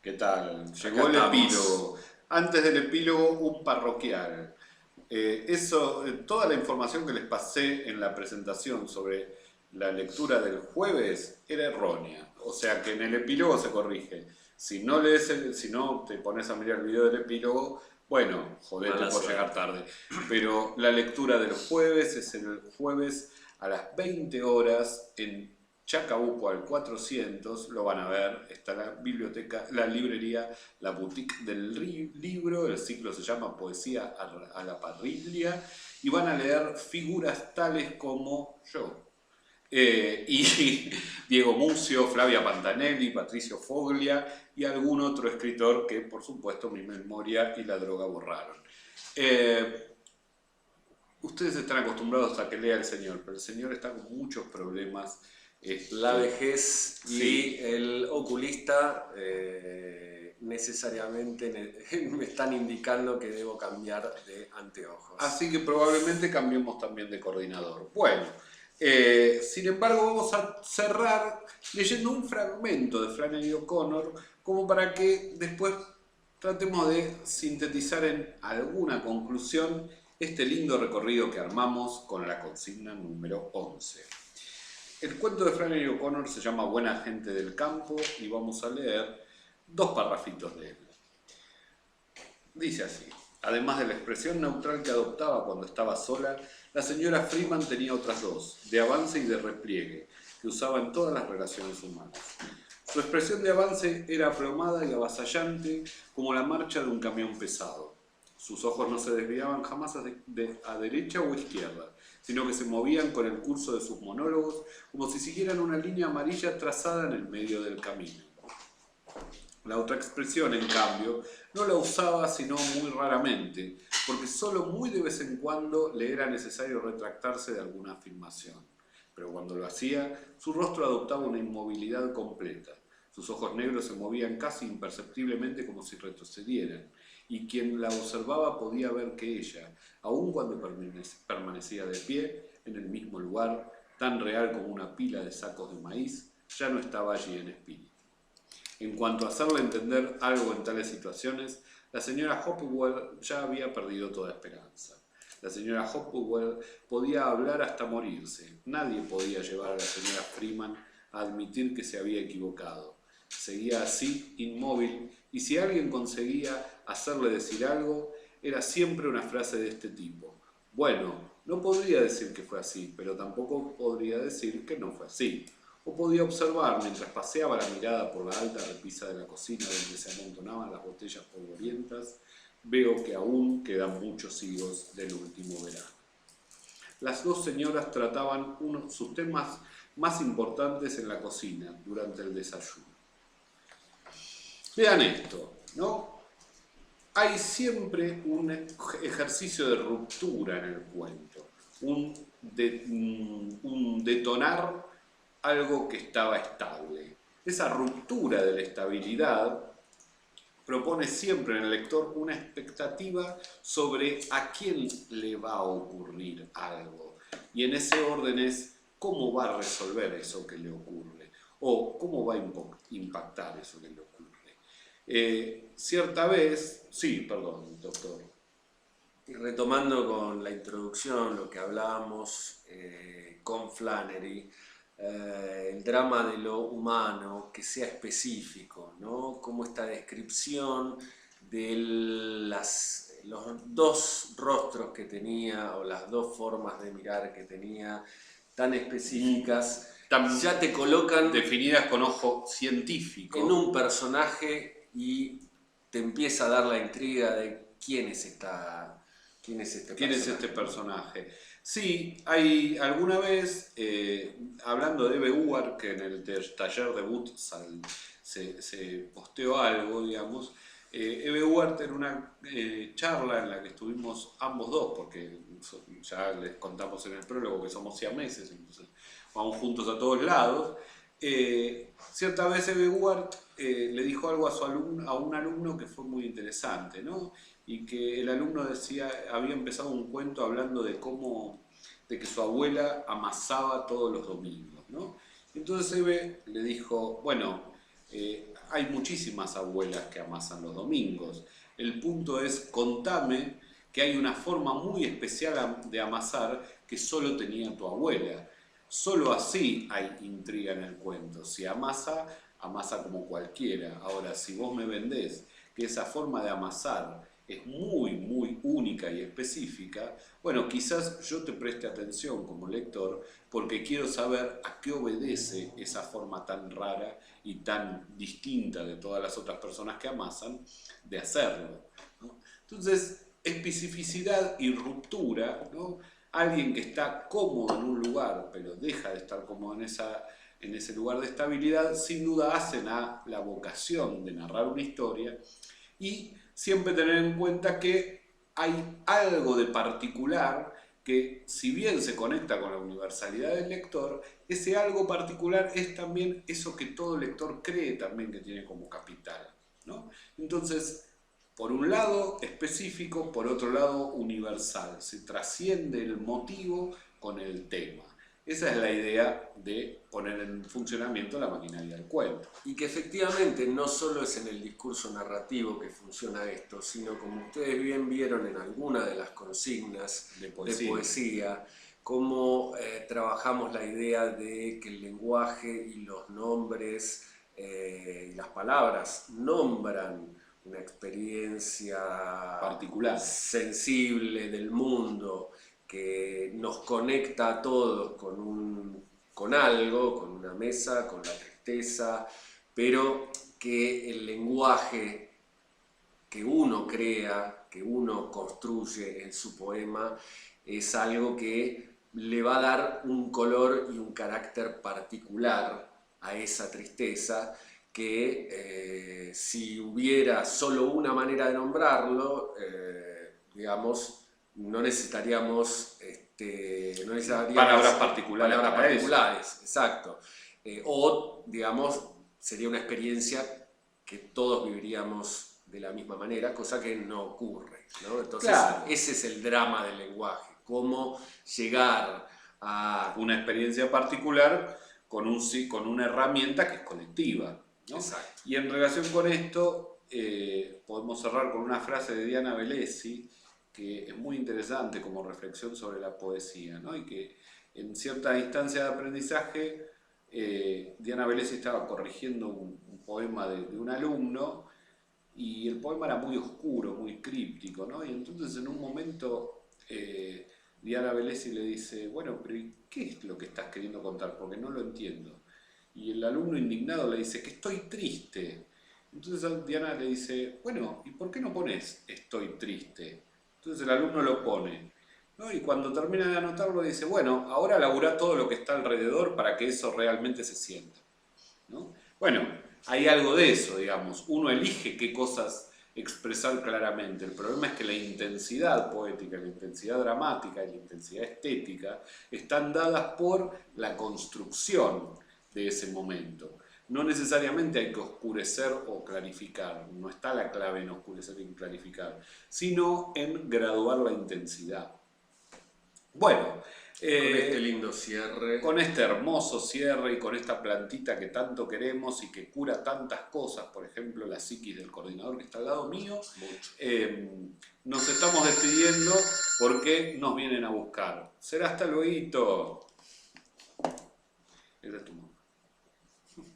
¿Qué tal? Acá Llegó el estamos. epílogo. Antes del epílogo, un parroquial. Toda la información que les pasé en la presentación sobre la lectura del jueves era errónea. O sea que en el epílogo se corrige. Si no te pones a mirar el video del epílogo, bueno, jodete Mala por llegar suerte. tarde. Pero la lectura del jueves es el jueves a las 20 horas en Chacabuco al 400, lo van a ver, está la biblioteca, la librería, la boutique del libro, el ciclo se llama Poesía a la Parrilla, y van a leer figuras tales como yo. Y Diego Mucio, Flavia Pantanelli, Patricio Foglia y algún otro escritor que por supuesto mi memoria y la droga borraron. Eh, Ustedes están acostumbrados a que lea el señor, pero el señor está con muchos problemas. La vejez y Sí, el oculista necesariamente me están indicando que debo cambiar de anteojos. así que probablemente cambiemos también de coordinador. Bueno, sin embargo vamos a cerrar leyendo un fragmento de Flannery O'Connor como para que después tratemos de sintetizar en alguna conclusión este lindo recorrido que armamos con la consigna número 11. El cuento de Flannery O'Connor se llama Buena gente del campo y vamos a leer dos parrafitos de él. Dice así: además de la expresión neutral que adoptaba cuando estaba sola, la señora Freeman tenía otras dos, de avance y de repliegue, que usaba en todas las relaciones humanas. Su expresión de avance era aplomada y avasallante como la marcha de un camión pesado. Sus ojos no se desviaban jamás a derecha o izquierda, sino que se movían con el curso de sus monólogos como si siguieran una línea amarilla trazada en el medio del camino. La otra expresión, en cambio, no la usaba sino muy raramente, porque solo muy de vez en cuando le era necesario retractarse de alguna afirmación. Pero cuando lo hacía, su rostro adoptaba una inmovilidad completa. Sus ojos negros se movían casi imperceptiblemente como si retrocedieran, y quien la observaba podía ver que ella, aun cuando permanecía de pie, en el mismo lugar, tan real como una pila de sacos de maíz, ya no estaba allí en espíritu. En cuanto a hacerle entender algo en tales situaciones, la señora Hopewell ya había perdido toda esperanza. La señora Hopewell podía hablar hasta morirse. Nadie podía llevar a la señora Freeman a admitir que se había equivocado. Seguía así, inmóvil, y si alguien conseguía hacerle decir algo, era siempre una frase de este tipo: bueno, no podría decir que fue así, pero tampoco podría decir que no fue así. O podía observar, mientras paseaba la mirada por la alta repisa de la cocina donde se amontonaban las botellas polvorientas, veo que aún quedan muchos higos del último verano. Las dos señoras trataban sus temas más importantes en la cocina durante el desayuno. Vean esto, ¿no? Hay siempre un ejercicio de ruptura en el cuento, un detonar algo que estaba estable. Esa ruptura de la estabilidad propone siempre en el lector una expectativa sobre a quién le va a ocurrir algo. Y en ese orden es cómo va a resolver eso que le ocurre o cómo va a impactar eso que le ocurre. Cierta vez, sí, perdón, doctor. Y retomando con la introducción, lo que hablábamos con Flannery, el drama de lo humano, que sea específico, ¿no? Como esta descripción de los dos rostros que tenía o las dos formas de mirar que tenía tan específicas, ya te colocan definidas con ojo científico en un personaje y te empieza a dar la intriga de quién es este personaje. Sí, hay alguna vez, hablando de Beuar, que en el taller de Butzal se posteó algo, digamos, Beuar en una charla en la que estuvimos ambos dos, porque ya les contamos en el prólogo que somos siameses, entonces vamos juntos a todos lados. Cierta vez Beuar le dijo algo a un alumno que fue muy interesante, ¿no? Y que el alumno había empezado un cuento hablando de de que su abuela amasaba todos los domingos, ¿no? Entonces Eve le dijo, bueno, hay muchísimas abuelas que amasan los domingos. El punto es, contame que hay una forma muy especial de amasar que solo tenía tu abuela. Solo así hay intriga en el cuento. Si amasa, amasa como cualquiera. Ahora, si vos me vendés que esa forma de amasar es muy única y específica, bueno, quizás yo te preste atención como lector porque quiero saber a qué obedece esa forma tan rara y tan distinta de todas las otras personas que amasan de hacerlo, ¿no? Entonces, especificidad y ruptura, ¿no? Alguien que está cómodo en un lugar, pero deja de estar cómodo en ese lugar de estabilidad, sin duda hacen a la vocación de narrar una historia y siempre tener en cuenta que hay algo de particular que, si bien se conecta con la universalidad del lector, ese algo particular es también eso que todo lector cree también que tiene como capital, ¿no? Entonces, por un lado específico, por otro lado universal. Se trasciende el motivo con el tema. Esa es la idea de poner en funcionamiento la maquinaria del cuento. Y que efectivamente no solo es en el discurso narrativo que funciona esto, sino como ustedes bien vieron en alguna de las consignas de poesía cómo trabajamos la idea de que el lenguaje y los nombres y las palabras nombran una experiencia particular, sensible del mundo, que nos conecta a todos con algo, con una mesa, con la tristeza, pero que el lenguaje que uno crea, que uno construye en su poema, es algo que le va a dar un color y un carácter particular a esa tristeza, que si hubiera solo una manera de nombrarlo, digamos, no necesitaríamos palabras particulares. Palabras particulares, exacto. O, digamos, sería una experiencia que todos viviríamos de la misma manera, cosa que no ocurre, ¿no? Entonces, claro, ese es el drama del lenguaje, cómo llegar a una experiencia particular con una herramienta que es colectiva, ¿no? Exacto. Y en relación con esto, podemos cerrar con una frase de Diana Velesi, que es muy interesante como reflexión sobre la poesía, ¿no? Y que en cierta instancia de aprendizaje, Diana Velesi estaba corrigiendo un poema de un alumno, y el poema era muy oscuro, muy críptico, ¿no? Y entonces en un momento Diana Velesi le dice, bueno, pero ¿qué es lo que estás queriendo contar? Porque no lo entiendo. Y el alumno indignado le dice que estoy triste. Entonces Diana le dice, bueno, ¿y por qué no pones estoy triste? Entonces el alumno lo pone, ¿no? Y cuando termina de anotarlo dice, bueno, ahora laburá todo lo que está alrededor para que eso realmente se sienta, ¿no? Bueno, hay algo de eso, digamos. Uno elige qué cosas expresar claramente. El problema es que la intensidad poética, la intensidad dramática y la intensidad estética están dadas por la construcción de ese momento. No necesariamente hay que oscurecer o clarificar, no está la clave en oscurecer y clarificar, sino en graduar la intensidad. Bueno, con este lindo cierre. Con este hermoso cierre y con esta plantita que tanto queremos y que cura tantas cosas, por ejemplo la psiquis del coordinador que está al lado mío, nos estamos despidiendo porque nos vienen a buscar. Será hasta luego. Ese es tu